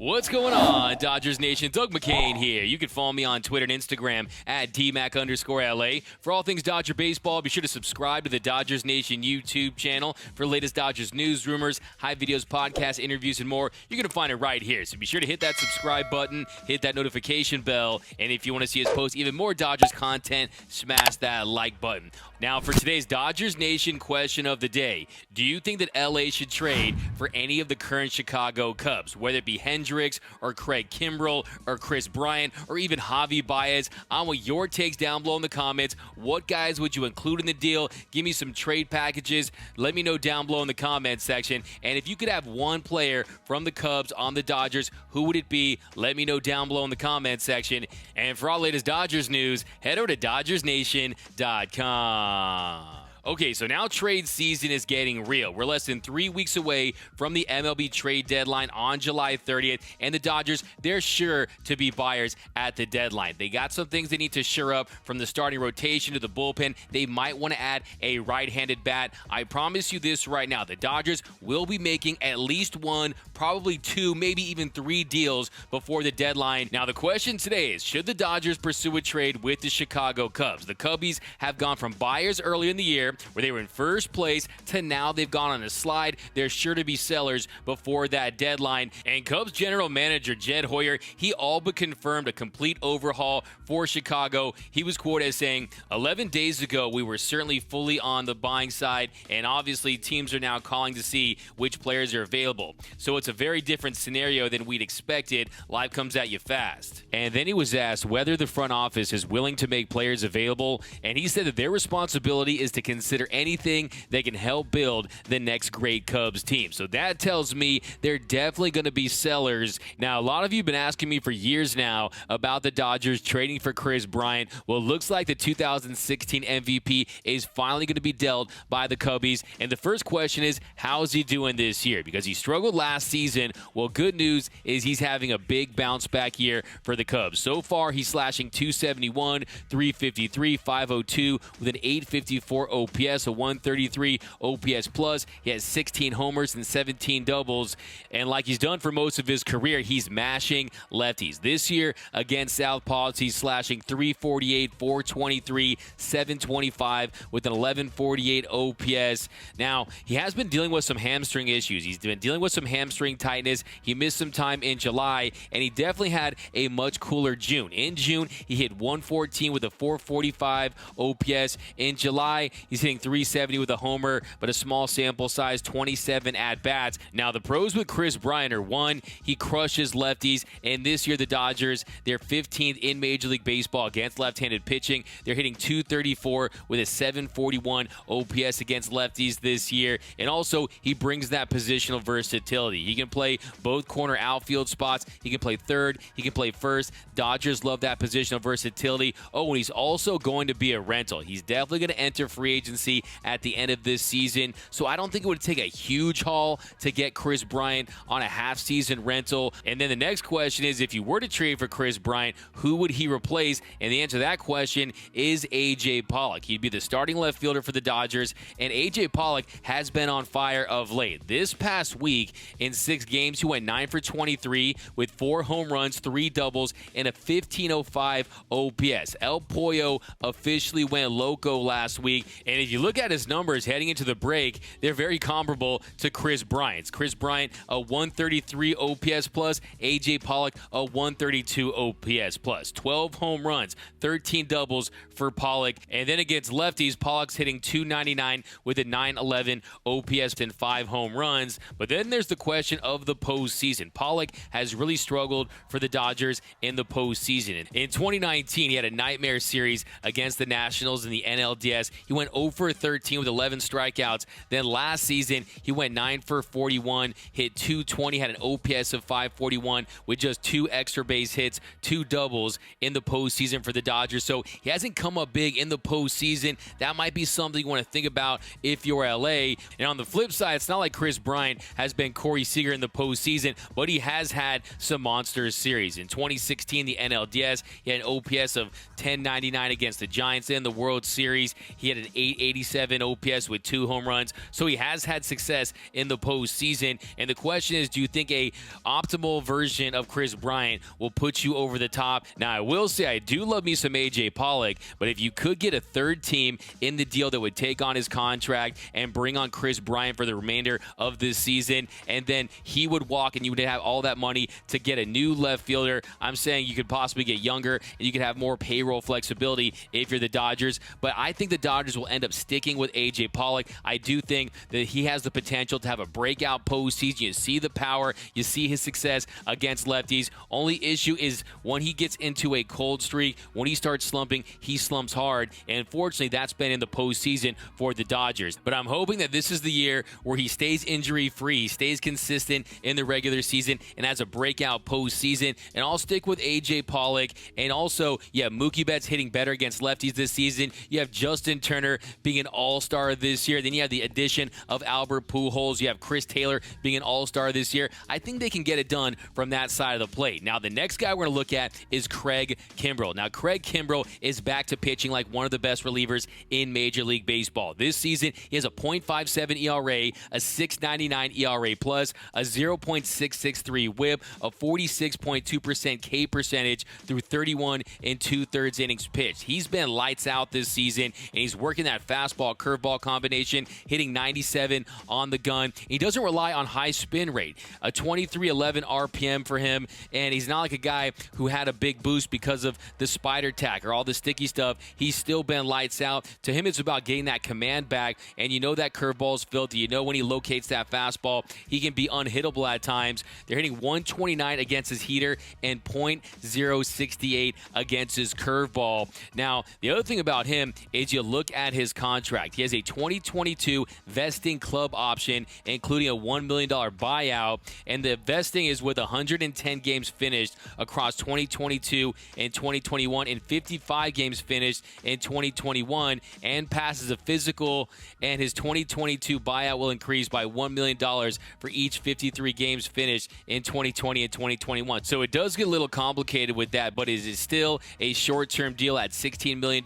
What's going on, Dodgers Nation? Doug McCain here. You can follow me on Twitter and Instagram at DMac_LA. For all things Dodger baseball, be sure to subscribe to the Dodgers Nation YouTube channel for the latest Dodgers news, rumors, high videos, podcasts, interviews, and more. You're going to find it right here. So be sure to hit that subscribe button, hit that notification bell, and if you want to see us post even more Dodgers content, smash that like button. Now, for today's Dodgers Nation question of the day, do you think that LA should trade for any of the current Chicago Cubs, whether it be Hendricks or Craig Kimbrell or Kris Bryant or even Javi Baez? I want your takes down below in the comments. What guys would you include in the deal? Give me some trade packages. Let me know down below in the comments section. And if you could have one player from the Cubs on the Dodgers, who would it be? Let me know down below in the comments section. And for all latest Dodgers news, head over to DodgersNation.com. Okay, so now trade season is getting real. We're less than 3 weeks away from the MLB trade deadline on July 30th, and the Dodgers, they're sure to be buyers at the deadline. They got some things they need to shore up, from the starting rotation to the bullpen. They might want to add a right-handed bat. I promise you this right now, the Dodgers will be making at least one, probably two, maybe even three deals before the deadline. Now, the question today is, should the Dodgers pursue a trade with the Chicago Cubs? The Cubbies have gone from buyers earlier in the year, where they were in first place, to now they've gone on a slide. They're sure to be sellers before that deadline. And Cubs general manager Jed Hoyer, he all but confirmed a complete overhaul for Chicago. He was quoted as saying, 11 days ago, we were certainly fully on the buying side, and obviously teams are now calling to see which players are available. So it's a very different scenario than we'd expected. Life comes at you fast. And then he was asked whether the front office is willing to make players available, and he said that their responsibility is to consider anything that can help build the next great Cubs team. So that tells me they're definitely going to be sellers. Now, a lot of you have been asking me for years now about the Dodgers trading for Kris Bryant. Well, it looks like the 2016 MVP is finally going to be dealt by the Cubbies. And the first question is, how's he doing this year? Because he struggled last season. Well, good news is he's having a big bounce back year for the Cubs. So far, he's slashing .271, .353, .502 with an .854 OPS, a 133 OPS plus. He has 16 homers and 17 doubles. And like he's done for most of his career, he's mashing lefties. This year against Southpaws, he's slashing .348, .423, .725 with an 1148 OPS. Now, he has been dealing with some hamstring issues. He's been dealing with some hamstring tightness. He missed some time in July, and he definitely had a much cooler June. In June, he hit 114 with a 445 OPS. In July, he's hitting .370 with a homer, but a small sample size, 27 at-bats. Now, the pros with Kris Bryant are, one, he crushes lefties, and this year the Dodgers, they're 15th in Major League Baseball against left-handed pitching. They're hitting .234 with a 741 OPS against lefties this year, and also he brings that positional versatility. He can play both corner outfield spots. He can play third. He can play first. Dodgers love that positional versatility. Oh, and he's also going to be a rental. He's definitely going to enter free agency at the end of this season, so I don't think it would take a huge haul to get Kris Bryant on a half-season rental. And then the next question is, if you were to trade for Kris Bryant, who would he replace? And the answer to that question is A.J. Pollock. He'd be the starting left fielder for the Dodgers, and A.J. Pollock has been on fire of late. This past week, in 6 games, he went 9 for 23 with 4 home runs, 3 doubles, and a 1505 OPS. El Pollo officially went loco last week, and if you look at his numbers heading into the break, they're very comparable to Kris Bryant's. Kris Bryant, a 133 OPS plus, A.J. Pollock, a 132 OPS plus. 12 home runs, 13 doubles for Pollock. And then against lefties, Pollock's hitting .299 with a 911 OPS and 5 home runs. But then there's the question of the postseason. Pollock has really struggled for the Dodgers in the postseason. In 2019, he had a nightmare series against the Nationals in the NLDS. He went 0 for 13 with 11 strikeouts. Then last season, he went 9 for 41, hit .220, had an OPS of 541 with just 2 extra base hits, 2 doubles in the postseason for the Dodgers. So he hasn't come up big in the postseason. That might be something you want to think about if you're LA. And on the flip side, it's not like Kris Bryant has been Corey Seager in the postseason, but he has had some monster series. In 2016, the NLDS, he had an OPS of 1099 against the Giants in the World Series. He had an .887 OPS with 2 home runs. So he has had success in the postseason. And the question is, do you think a optimal version of Kris Bryant will put you over the top? Now, I will say I do love me some AJ Pollock, but if you could get a third team in the deal that would take on his contract and bring on Kris Bryant for the remainder of this season, and then he would walk and you would have all that money to get a new left fielder, I'm saying you could possibly get younger and you could have more payroll flexibility if you're the Dodgers. But I think the Dodgers will end up sticking with AJ Pollock. I do think that he has the potential to have a breakout postseason. You see the power, you see his success against lefties. Only issue is when he gets into a cold streak, when he starts slumping, he slumps hard. And unfortunately, that's been in the postseason for the Dodgers. But I'm hoping that this is the year where he stays injury-free, stays consistent in the regular season, and has a breakout postseason. And I'll stick with AJ Pollock. And also, yeah, Mookie Betts hitting better against lefties this season. You have Justin Turner being an all-star this year. Then you have the addition of Albert Pujols. You have Chris Taylor being an all-star this year. I think they can get it done from that side of the plate. Now, the next guy we're going to look at is Craig Kimbrell. Now, Craig Kimbrell is back to pitching like one of the best relievers in Major League Baseball. This season, he has a .57 ERA, a 6.99 ERA plus, a 0.663 WHIP, a 46.2% K percentage through 31 2/3 innings pitched. He's been lights out this season, and he's working that fastball curveball combination, hitting 97 on the gun. He doesn't rely on high spin rate, a 2311 RPM for him, and he's not like a guy who had a big boost because of the spider tack or all the sticky stuff. He's still been lights out. To him, it's about getting that command back, and you know that curveball is filthy. You know when he locates that fastball, he can be unhittable at times. They're hitting 129 against his heater and .068 against his curveball. Now, the other thing about him is you look at his contract. He has a 2022 vesting club option, including a $1 million buyout, and the vesting is with 110 games finished across 2022 and 2021 and 55 games finished in 2021, and passes a physical, and his 2022 buyout will increase by $1 million for each 53 games finished in 2020 and 2021. So it does get a little complicated with that, but it is still a short-term deal at $16 million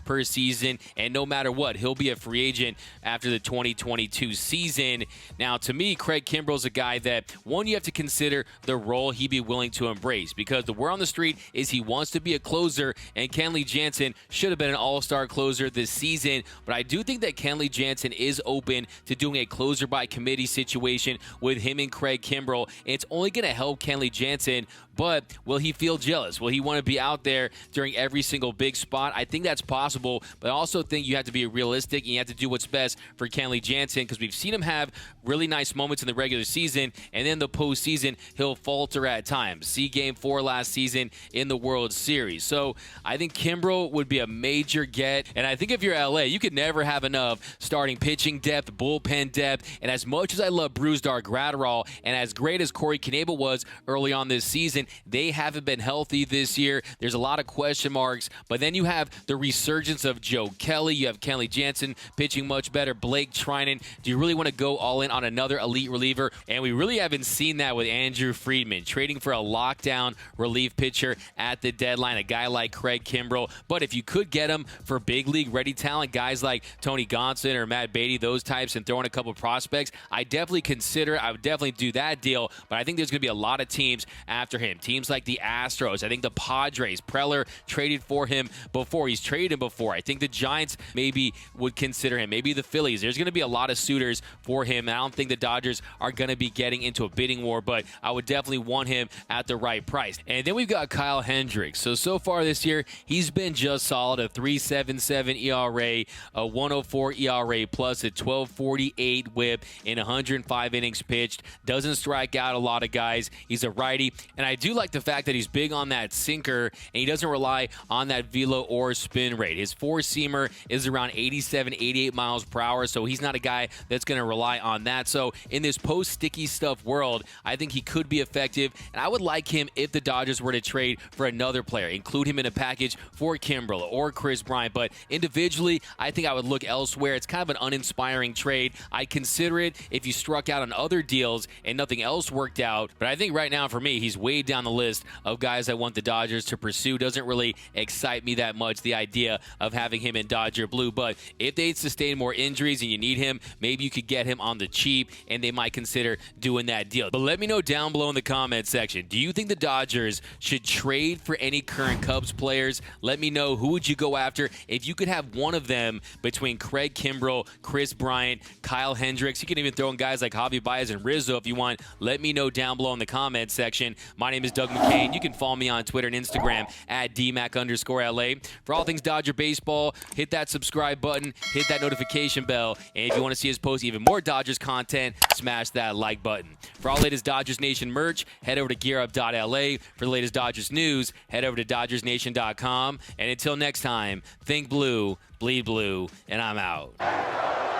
per season, and no matter what, he'll be a free agent after the 2022 season. Now, to me, Craig Kimbrell's a guy that, one, you have to consider the role he'd be willing to embrace, because the word on the street is he wants to be a closer, and Kenley Jansen should have been an all-star closer this season, but I do think that Kenley Jansen is open to doing a closer-by-committee situation with him and Craig Kimbrell, and it's only going to help Kenley Jansen. But will he feel jealous? Will he want to be out there during every single big spot? I think that's possible, but I also think you have to be realistic and you have to do what's best for Kenley Jansen, because we've seen him have really nice moments in the regular season, and then the postseason, he'll falter at times. See Game 4 last season in the World Series. So I think Kimbrell would be a major get, and I think if you're LA, you could never have enough starting pitching depth, bullpen depth, and as much as I love Brusdar Graterol, and as great as Corey Knebel was early on this season, they haven't been healthy this year. There's a lot of question marks, but then you have the resurgence of Joe Kelly. You have Kenley Jansen pitching much better. Blake Trinan. Do you really want to go all in on another elite reliever? And we really haven't seen that with Andrew Friedman, trading for a lockdown relief pitcher at the deadline, a guy like Craig Kimbrell. But if you could get him for big league ready talent, guys like Tony Gonsolin or Matt Beatty, those types, and throw in a couple prospects, I definitely consider it. I would definitely do that deal, but I think there's going to be a lot of teams after him. Teams like the Astros, I think the Padres, Preller traded for him before. He's traded him before. I think the Giants maybe would consider him. Maybe the Phillies. There's going to be a lot of suitors for him, and I don't think the Dodgers are going to be getting into a bidding war, but I would definitely want him at the right price. And then we've got Kyle Hendricks. So far this year, he's been just solid. A 3.77 ERA, a 104 ERA plus, a 12.48 WHIP in 105 innings pitched. Doesn't strike out a lot of guys. He's a righty, and I do like the fact that he's big on that sinker, and he doesn't rely on that velo or spin rate. His four-seamer is around 87, 88 miles per hour, so he's not a guy that's going to rely on that. So in this post-sticky stuff world, I think he could be effective, and I would like him if the Dodgers were to trade for another player, include him in a package for Kimbrell or Kris Bryant. But individually, I think I would look elsewhere. It's kind of an uninspiring trade. I'd consider it if you struck out on other deals and nothing else worked out. But I think right now for me, he's way down the list of guys I want the Dodgers to pursue. Doesn't really excite me that much, the idea of having him in Dodger blue. blue. But if they sustain more injuries and you need him, maybe you could get him on the cheap, and they might consider doing that deal. But let me know down below in the comment section. Do you think the Dodgers should trade for any current Cubs players? Let me know, who would you go after if you could have one of them between Craig Kimbrell, Kris Bryant, Kyle Hendricks. You can even throw in guys like Javi Baez and Rizzo if you want. Let me know down below in the comment section. My name is Doug McCain. You can follow me on Twitter and Instagram at DMac_LA. For all things Dodger baseball, hit that subscribe button, hit that notification bell, and if you want to see us post even more Dodgers content, smash that like button. For all latest Dodgers Nation merch, head over to gearup.la. For the latest Dodgers news, head over to DodgersNation.com. And until next time, think blue, bleed blue, and I'm out.